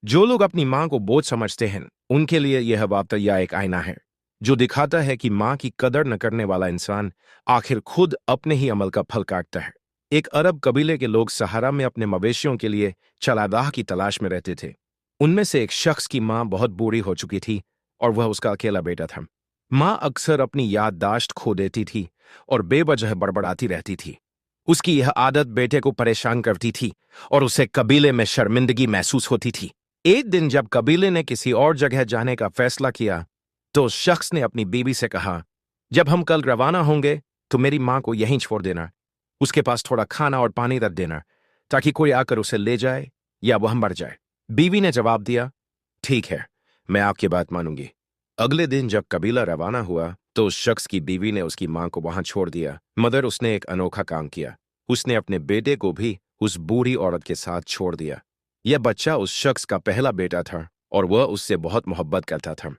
जो लोग अपनी मां को बोझ समझते हैं, उनके लिए यह वाकया एक आईना है जो दिखाता है कि मां की कदर न करने वाला इंसान आखिर खुद अपने ही अमल का फल काटता है। एक अरब कबीले के लोग सहारा में अपने मवेशियों के लिए चरागाह की तलाश में रहते थे। उनमें से एक शख्स की मां बहुत बूढ़ी हो चुकी थी और वह उसका अकेला बेटा था। मां अक्सर अपनी याददाश्त खो देती थी और बेवजह बड़बड़ाती रहती थी। उसकी यह आदत बेटे को परेशान करती थी और उसे कबीले में शर्मिंदगी महसूस होती थी। एक दिन जब कबीले ने किसी और जगह जाने का फैसला किया, तो उस शख्स ने अपनी बीवी से कहा, जब हम कल रवाना होंगे तो मेरी मां को यहीं छोड़ देना। उसके पास थोड़ा खाना और पानी रख देना ताकि कोई आकर उसे ले जाए या वह मर जाए। बीवी ने जवाब दिया, ठीक है, मैं आपकी बात मानूंगी। अगले दिन जब कबीला रवाना हुआ तो उस शख्स की बीवी ने उसकी मां को वहां छोड़ दिया, मगर उसने एक अनोखा काम किया। उसने अपने बेटे को भी उस बूढ़ी औरत के साथ छोड़ दिया। यह बच्चा उस शख्स का पहला बेटा था और वह उससे बहुत मोहब्बत करता था।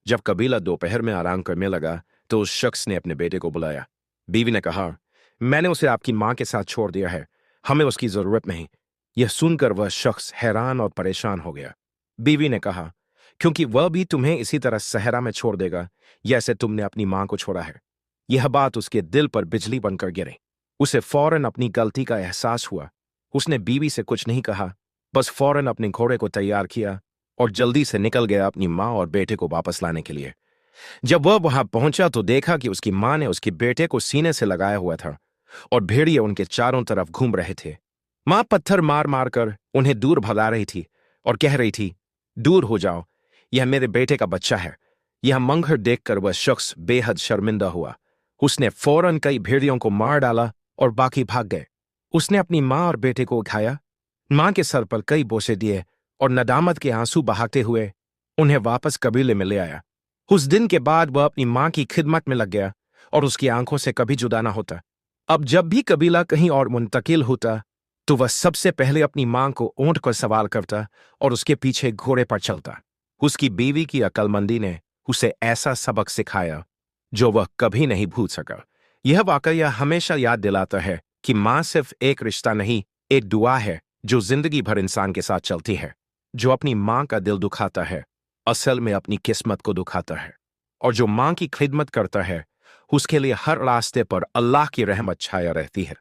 जब कबीला दोपहर में आराम करने लगा तो उस शख्स ने अपने बेटे को बुलाया। बीवी ने कहा, मैंने उसे आपकी मां के साथ छोड़ दिया है, हमें उसकी जरूरत नहीं। यह सुनकर वह शख्स हैरान और परेशान हो गया। बीवी ने कहा, क्योंकि वह भी तुम्हें इसी तरह सहरा में छोड़ देगा जैसे तुमने अपनी मां को छोड़ा है। यह बात उसके दिल पर बिजली बनकर गिरी। उसे फौरन अपनी गलती का एहसास हुआ। उसने बीवी से कुछ नहीं कहा, बस फौरन अपने घोड़े को तैयार किया और जल्दी से निकल गया अपनी मां और बेटे को वापस लाने के लिए। जब वह वहां पहुंचा तो देखा कि उसकी मां ने उसके बेटे को सीने से लगाया हुआ था और भेड़िए उनके चारों तरफ घूम रहे थे। मां पत्थर मार मार कर उन्हें दूर भगा रही थी और कह रही थी, दूर हो जाओ, यह मेरे बेटे का बच्चा है। यह मंजर देखकर वह शख्स बेहद शर्मिंदा हुआ। उसने फौरन कई भेड़ियों को मार डाला और बाकी भाग गए। उसने अपनी मां और बेटे को उठाया, मां के सर पर कई बोसे दिए और नदामत के आंसू बहाते हुए उन्हें वापस कबीले में ले आया। उस दिन के बाद वह अपनी मां की खिदमत में लग गया और उसकी आंखों से कभी जुदा ना होता। अब जब भी कबीला कहीं और मुंतकिल होता तो वह सबसे पहले अपनी मां को ऊंट पर सवार करता और उसके पीछे घोड़े पर चलता। उसकी बीवी की अक्लमंदी ने उसे ऐसा सबक सिखाया जो वह कभी नहीं भूल सका। यह वाकया हमेशा याद दिलाता है कि मां सिर्फ एक रिश्ता नहीं, एक दुआ है जो जिंदगी भर इंसान के साथ चलती है। जो अपनी मां का दिल दुखाता है, असल में अपनी किस्मत को दुखाता है, और जो मां की खिदमत करता है, उसके लिए हर रास्ते पर अल्लाह की रहमत छाया रहती है।